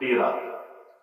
13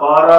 12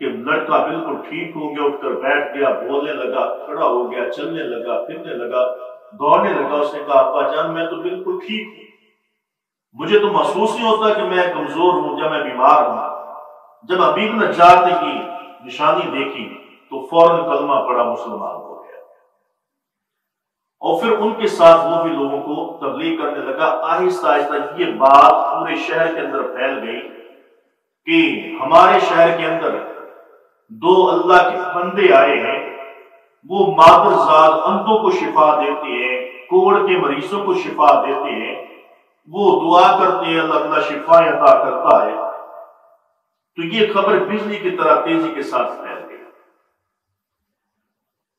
کہ لڑکا بالکل ٹھیک ہو گیا، اٹھ کر بیٹھ گیا، بولنے لگا، کھڑا ہو گیا، چلنے لگا، پھرنے لگا، دوڑنے لگا۔ اس نے کہا ابا جان میں تو بالکل ٹھیک ہوں، مجھے تو محسوس نہیں ہوتا کہ میں کمزور ہوں یا میں بیمار ہوں۔ جب حبیب نجار نے کی نشانی دیکھی تو فوراً کلمہ پڑا، مسلمان ہو گیا، اور پھر ان کے ساتھ وہ بھی لوگوں کو تبلیغ کرنے لگا۔ آہستہ آہستہ یہ بات پورے شہر کے اندر پھیل گئی کہ ہمارے شہر کے اندر دو اللہ کے بندے آئے ہیں، وہ مادرزاد اندھوں کو شفا دیتے ہیں، کوڑ کے مریضوں کو شفا دیتے ہیں، وہ دعا کرتے ہیں، اللہ تعالیٰ شفا عطا کرتا ہے۔ تو یہ خبر بجلی کی طرح تیزی کے ساتھ پھیل گئی۔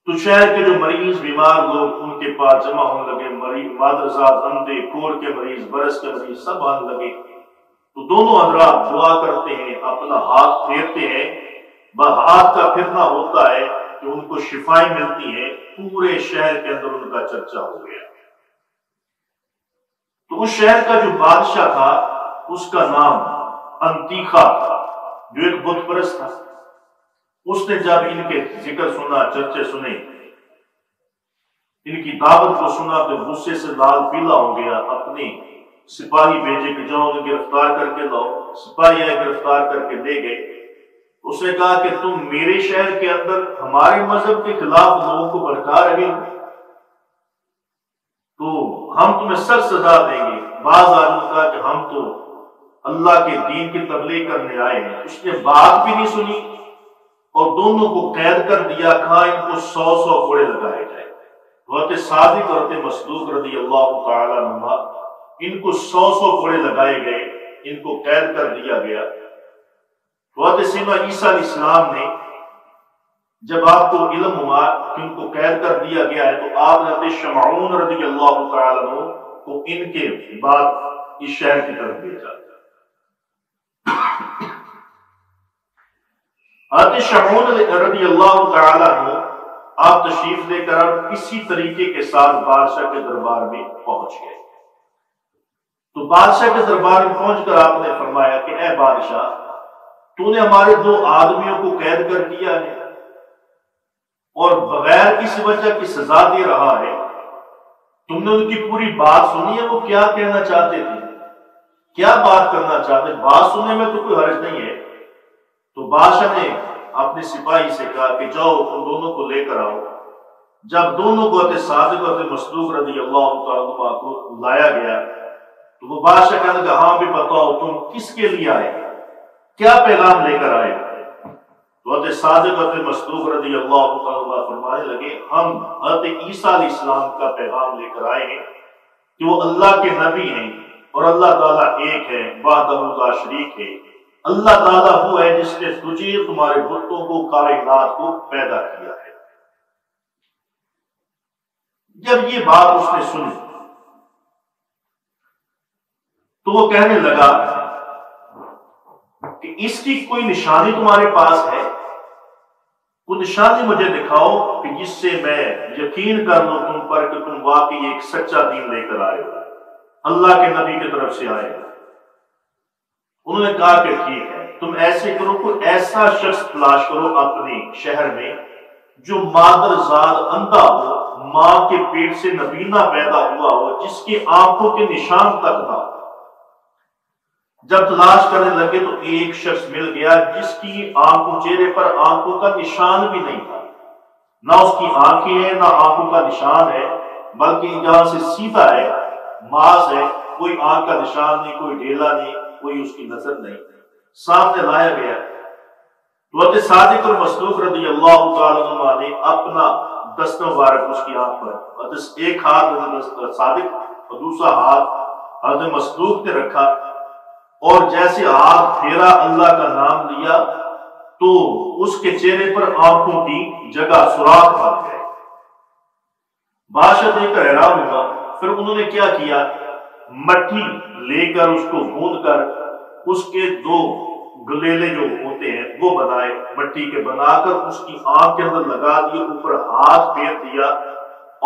تو شہر کے جو مریض بیمار لوگ ان کے پاس جمع ہونے لگے، مادرزاد اندھے، کوڑ کے مریض، برس کے مریض سب آنے لگے۔ تو دونوں حضرات دعا کرتے ہیں، اپنا ہاتھ پھیرتے ہیں، ہاتھ کا پھرنا ہوتا ہے کہ ان کو شفائیں ملتی ہیں، پورے شہر کے اندر ان کا چرچا ہو گیا۔ تو اس شہر کا جو بادشاہ تھا اس کا نام انتیخا تھا، جو ایک بت پرست تھا۔ اس نے جب ان کے ذکر سنا، چرچے سنے، ان کی دعوت کو سنا تو غصے سے لال پیلا ہو گیا، اپنے سپاہی بھیجے کہ جاؤ انہیں گرفتار کر کے لاؤ۔ سپاہی آئے، گرفتار کر کے لے گئے۔ اس نے کہا کہ تم میرے شہر کے اندر ہمارے مذہب کے خلاف لوگوں کو بھڑکا رہے ہو، تو ہم تمہیں سخت سزا دیں گے۔ بعض آدمی نے کہا کہ ہم تو اللہ کے دین کی تبلیغ کرنے آئے ہیں۔ اس نے بات بھی نہیں سنی اور دونوں کو قید کر دیا، کہا ان کو 100 کوڑے لگائے جائے۔ حضرت صادق اور حضرت مصدوق رضی اللہ تعالی عنہ، ان کو 100 کوڑے لگائے گئے، ان کو قید کر دیا گیا۔ حضرت سیدنا عیسیٰ علیہ السلام نے جب آپ کو علم ہوا کہ ان کو قید کر دیا گیا ہے تو آپ نے حضرت شمعون رضی اللہ تعالی عنہ کو ان کے بعد اس شہر کی طرف بھیجا۔ حضرت شمعون رضی اللہ تعالی عنہ آپ تشریف لے کر اسی طریقے کے ساتھ بادشاہ کے دربار میں پہنچ گئے۔ تو بادشاہ کے دربار میں پہنچ کر آپ نے فرمایا کہ اے بادشاہ، تو نے ہمارے 2 آدمیوں کو قید کر دیا ہے اور بغیر کسی وجہ کی سزا دے رہا ہے۔ تم نے ان کی پوری بات سنی ہے، وہ کیا کہنا چاہتے تھے، کیا بات کرنا چاہتے؟ بات سننے میں تو کوئی حرج نہیں ہے۔ تو بادشاہ نے اپنے سپاہی سے کہا کہ جاؤ ان دونوں کو لے کر آؤ۔ جب دونوں کو حضرت صادق اور حضرت مصدوق رضی اللہ تعالیٰ عنہ کو لایا گیا تو وہ بادشاہ کہنے لگا ہاں بھی بتاؤ تم کس کے لیے آئے، کیا پیغام لے کر آئے؟ تو حضرت صادق اور حضرت مصدوق رضی اللہ تعالیٰ فرمانے لگے ہم حضرت عیسیٰ علیہ السلام کا پیغام لے کر آئے ہیں کہ وہ اللہ کے نبی ہیں اور اللہ تعالیٰ ایک ہے، وحدہ لا شریک ہے۔ اللہ تعالیٰ وہ ہے جس نے تجھے، تمہارے بتوں کو، کائنات کو پیدا کیا ہے۔ جب یہ بات اس نے سنی تو وہ کہنے لگا کہ اس کی کوئی نشانی تمہارے پاس ہے؟ کوئی نشانی مجھے دکھاؤ کہ جس سے میں یقین کر لوں تم پر کہ تم واقعی ایک سچا دین لے کر آئے ہو، اللہ کے نبی کی طرف سے آئے ہو۔ انہوں نے کہا کہ ٹھیک ہے، تم ایسے کرو، کوئی ایسا شخص تلاش کرو اپنے شہر میں جو مادرزاد اندھا ہو، ماں کے پیٹ سے نبینا پیدا ہوا ہو، جس کی آنکھوں کے نشان تک نہ ہو۔ جب تلاش کرنے لگے تو ایک شخص مل گیا جس کی آنکھوں، چہرے پر آنکھوں کا نشان بھی نہیں تھا، نہ اس کی آنکھیں ہیں نہ آنکھوں کا نشان ہے، بلکہ جہاں سے سیدھا ہے، ماس ہے، کوئی آنکھ کا نشان نہیں، کوئی ڈھیلا نہیں، کوئی اس کی نظر نہیں، سامنے لایا گیا۔ تو حضرت صادق اور مصدوق رضی اللہ تعالیٰ عنہ نے اپنا دست مبارک اس کی آنکھ پر، ایک ہاتھ حضرت صادق اور دوسرا ہاتھ حضرت مصدوق نے رکھا، اور جیسے ہاتھ پھیرا، اللہ کا نام لیا، تو اس کے چہرے پر آنکھوں کی جگہ سوراخ بن گئے۔ بادشاہ دیکھ کر حیران ہوا۔ پھر انہوں نے کیا کیا، مٹی لے کر اس کو گوندھ کر اس کے 2 گلیلے جو ہوتے ہیں وہ بنائے، مٹی کے بنا کر اس کی آنکھ کے اندر لگا دیے، اوپر ہاتھ پھیر دیا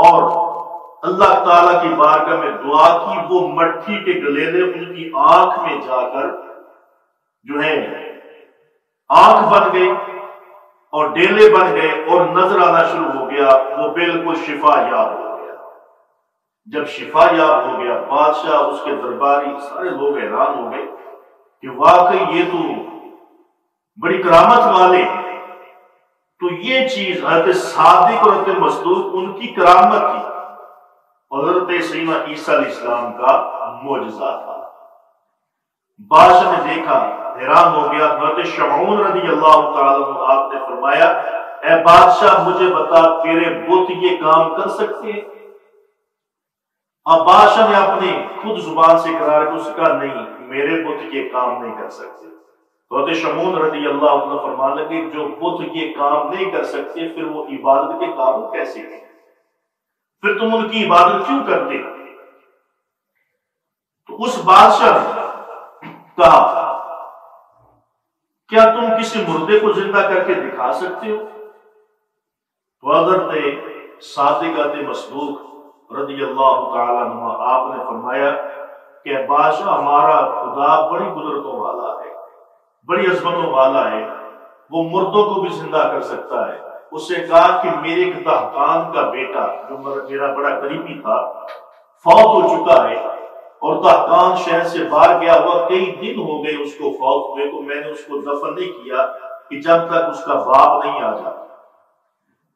اور اللہ تعالیٰ کی بارگاہ میں دعا کی۔ وہ مٹی کے گلیلے ان کی آنکھ میں جا کر جو ہے آنکھ بن گئی، اور ڈیلے بن گئے اور نظر آنا شروع ہو گیا، وہ بالکل شفا یاب ہو گیا۔ جب شفا یاب ہو گیا، بادشاہ، اس کے درباری، سارے لوگ حیران ہو گئے کہ واقعی یہ تو بڑی کرامت والے ہیں۔ تو یہ چیز حضرت صادق اور حضرت مصدوق ان کی کرامت تھی، اور حضرت سیدنا عیسیٰ علیہ السلام کا معجزہ تھا۔ بادشاہ نے دیکھا، حیران ہو گیا۔ حضرت شمعون رضی اللہ تعالیٰ عنہ آپ نے فرمایا، اے بادشاہ مجھے بتا، تیرے بت یہ کام کر سکتے ہیں؟ اب بادشاہ نے اپنی خود زبان سے اقرار کیا، اس کا نہیں، میرے بت یہ کام نہیں کر سکتے۔ حضرت شمعون رضی اللہ عنہ فرمانے لگے، جو بت یہ کام نہیں کر سکتے پھر وہ عبادت کے قابل کیسے ہیں؟ پھر تم ان کی عبادت کیوں کرتے؟ تو اس بادشاہ نے کہا، کیا تم کسی مردے کو زندہ کر کے دکھا سکتے ہو؟ تو حضرت صادق مصدوق رضی اللہ تعالیٰ عنہ آپ نے فرمایا کہ بادشاہ، ہمارا خدا بڑی قدرتوں والا ہے، بڑی عظمتوں والا ہے، وہ مردوں کو بھی زندہ کر سکتا ہے۔ اس سے کہا کہ میرے ایک دہقان کا بیٹا جو میرا بڑا قریبی تھا فوت ہو چکا ہے، اور دہقان شہر سے باہر گیا ہوا، کئی دن ہو گئے اس کو فوت ہوئے کو، میں نے اس کو دفن نہیں کیا کہ جب تک اس کا باپ نہیں آ جاتا۔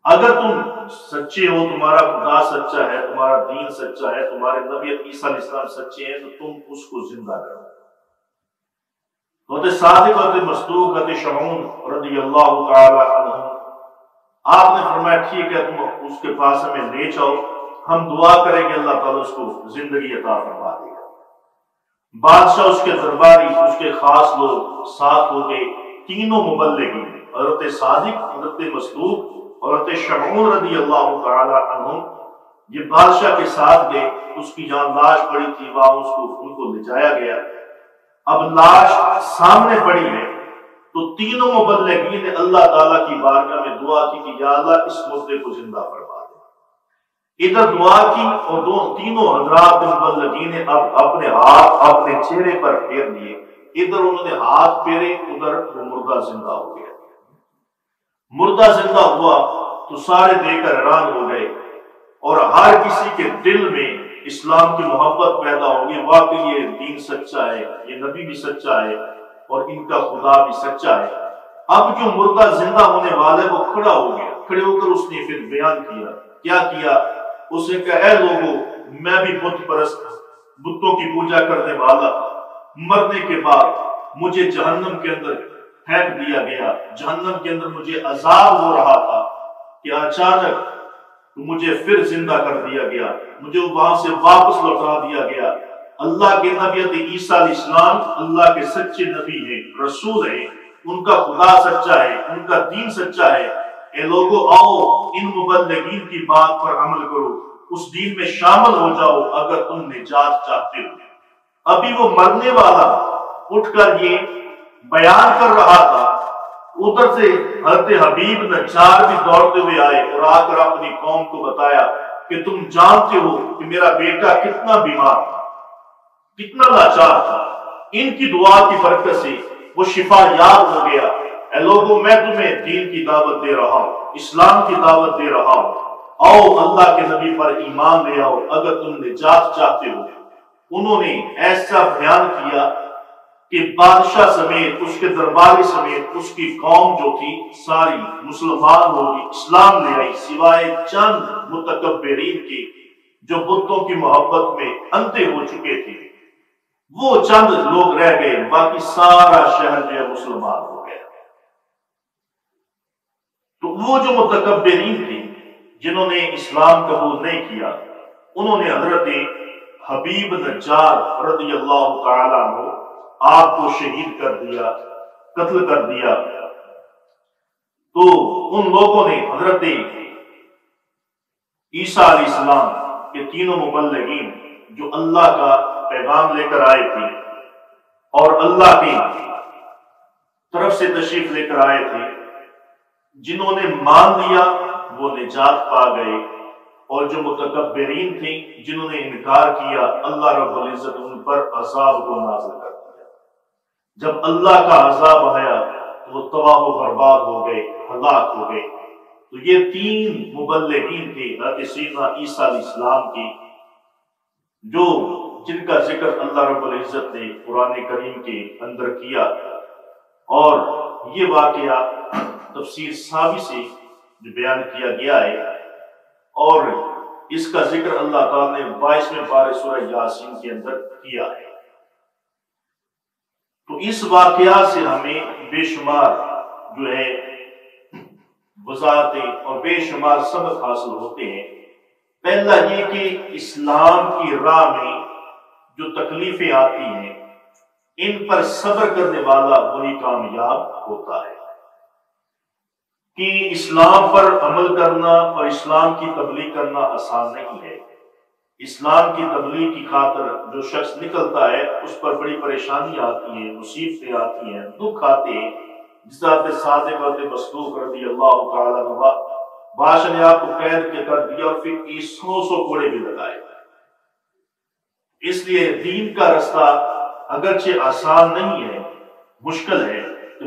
اگر تم سچے ہو، تمہارا خدا سچا ہے، تمہارا دین سچا ہے، تمہارے نبی عیسیٰ علیہ السلام سچے ہیں، تو تم اس کو زندہ کرو۔ حضرت صادق حضرت مصدوق حضرت شمعون رضی اللہ تعالی عنہ آپ نے فرمایا، ٹھیک ہے، تم اس کے پاس ہمیں لے جاؤ، ہم دعا کریں گے اللہ تعالیٰ اس کو زندگی عطا فرما دے گا۔ بادشاہ، اس کے درباری، اس کے خاص لوگ ساتھ ہو گئے، تینوں مبلغین، حضرت صادق، حضرت مصدوق اور حضرت شمعون رضی اللہ تعالی عنہ، یہ بادشاہ کے ساتھ گئے۔ اس کی جہاں لاش پڑی تھی وہاں ان کو لے جایا گیا۔ اب لاش سامنے پڑی ہے تو تینوں مبلغین نے اللہ تعالیٰ کی بارگاہ میں دعا کی کہ یا اللہ اس مردے کو زندہ فرما دے۔ ادھر دعا کی اور تینوں حضرات مبلغین نے اب اپنے ہاتھ اپنے چہرے پر پھیر لیے، ادھر انہوں نے ہاتھ پھیرے، ادھر وہ مردہ زندہ ہو گیا۔ مردہ زندہ ہوا تو سارے دیکھ کر حیران ہو گئے، اور ہر کسی کے دل میں اسلام کی محبت پیدا ہوگی، واقعی یہ دین سچا ہے، یہ نبی بھی سچا ہے، اور ان کا خدا بھی سچا ہے۔ اب جو مردہ زندہ ہونے والا ہے وہ کھڑا ہو گیا، کھڑے ہو کر اس نے پھر بیان کیا۔ کیا کیا؟ اس نے کہا، اے لوگوں، میں بھی بت پرست، بتوں کی پوجا کرنے والا تھا، مرنے کے بعد مجھے جہنم کے اندر پھینک دیا گیا، جہنم کے اندر مجھے عذاب ہو رہا تھا کہ اچانک مجھے پھر زندہ کر دیا گیا، مجھے وہاں سے واپس لوٹا دیا گیا۔ اللہ کے نبی عیسیٰ علیہ السلام اللہ کے سچے نبی ہیں، رسول ہیں، ان کا خدا سچا ہے، ان کا دین سچا ہے۔ اے لوگوں، آؤ ان مبلغین کی بات پر عمل کرو، اس دین میں شامل ہو جاؤ اگر تم نجات چاہتے ہو۔ ابھی وہ مرنے والا اٹھ کر یہ بیان کر رہا تھا، ادھر سے حضرت حبیب نجار بھی دوڑتے ہوئے آئے اور آ کر اپنی قوم کو بتایا کہ تم جانتے ہو کہ میرا بیٹا کتنا بیمار تھا، کتنا لاچار تھا، ان کی دعا کی برکت سے وہ شفا یاب ہو گیا۔ اے لوگوں، میں تمہیں دین کی دعوت دے رہا ہوں، اسلام کی دعوت دے رہا ہوں، آؤ اللہ کے نبی پر ایمان لے آؤ اگر تم نجات چاہتے ہو۔ انہوں نے ایسا بیان کیا کہ بادشاہ سمیت، اس کے درباری سمیت، اس کی قوم جو تھی ساری مسلمان ہو گئی، اسلام لے آئی، سوائے چند متکبرین کے جو بتوں کی محبت میں اندھے ہو چکے تھے۔ وہ چند لوگ رہ گئے، باقی سارا شہر جو ہے مسلمان ہو گیا۔ تو وہ جو متکبرین تھے جنہوں نے اسلام قبول نہیں کیا، انہوں نے حضرت حبیب نجار رضی اللہ تعالیٰ عنہ آپ کو شہید کر دیا، قتل کر دیا۔ تو ان لوگوں نے حضرت عیسیٰ علیہ السلام کے تینوں مبلغین جو اللہ کا پیغام لے کر آئے تھے اور اللہ کی طرف سے تشریف لے کر آئے تھے، جنہوں نے مان لیا وہ نجات پا گئے، اور جو متکبرین تھے جنہوں نے انکار کیا، اللہ رب العزت ان پر عذاب کو نازل کر دیا۔ جب اللہ کا عذاب آیا وہ تباہ و برباد ہو گئے، ہلاک ہو گئے۔ تو یہ 3 مبلغین تھے حضرت سیدنا عیسیٰ علیہ السلام کی، جن کا ذکر اللہ رب العزت نے قرآن کریم کے اندر کیا، اور یہ واقعہ تفسیر سابی سے جو بیان کیا گیا ہے، اور اس کا ذکر اللہ تعالیٰ نے 22ویں پارے سورہ یاسین کے اندر کیا ہے۔ تو اس واقعہ سے ہمیں بے شمار جو ہے وضاحتیں اور بے شمار سبق حاصل ہوتے ہیں۔ پہلا یہ کہ اسلام کی راہ میں جو تکلیفیں آتی ہیں، ان پر صبر کرنے والا وہی کامیاب ہوتا ہے۔ کہ اسلام پر عمل کرنا اور اسلام کی تبلیغ کرنا آسان نہیں ہے۔ اسلام کی تبلیغ کی خاطر جو شخص نکلتا ہے اس پر بڑی پریشانیاں آتی ہیں، مصیبتیں آتی ہیں، دکھ آتے ہیں۔ جس طرح صادق اور مصدوق رضی اللہ تعالیٰ عنہ بادشاہ نے آپ کو قید کے کر دیا اور پھر 100 کوڑے بھی لگائے۔ اس لیے دین کا رستہ اگرچہ آسان نہیں ہے، مشکل ہے،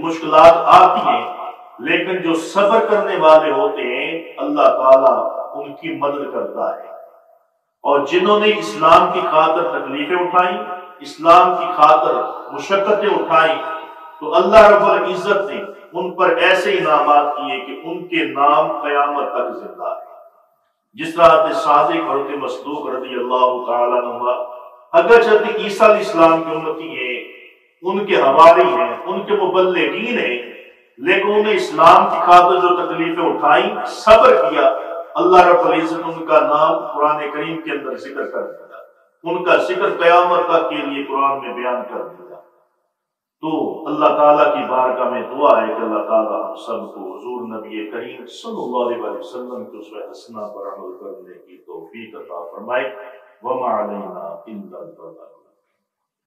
مشکلات آتی ہیں، لیکن جو صبر کرنے والے ہوتے ہیں اللہ تعالیٰ ان کی مدد کرتا ہے۔ اور جنہوں نے اسلام کی خاطر تکلیفیں اٹھائیں، اسلام کی خاطر مشقتیں اٹھائیں، تو اللہ رب العزت نے ان پر ایسے انعامات کیے کہ ان کے نام قیامت تک زندہ ہے۔ جس طرح صادق اور مصدوق رضی اللہ تعالیٰ عنہ اگرچہ عیسیٰ علیہ السلام کی امتی ہیں، ان کے حواری ہیں، ان کے مبلغین ہیں، لیکن انہوں نے اسلام کی خاطر جو تکلیفیں اٹھائیں، صبر کیا، اللہ رب العزت ان کا نام قرآن کریم کے اندر ذکر کر دیا، ان کا ذکر قیامت تک کے لیے قرآن میں بیان کر دیا۔ تو اللہ تعالیٰ کی بارگاہ میں دعا ہے کہ اللہ تعالیٰ ہم سب کو حضور نبی کریم صلی اللہ علیہ وسلم کے اسوہ حسنہ پر عمل کرنے کی توفیق عطا فرمائے۔ وما علینا الا البلاغ۔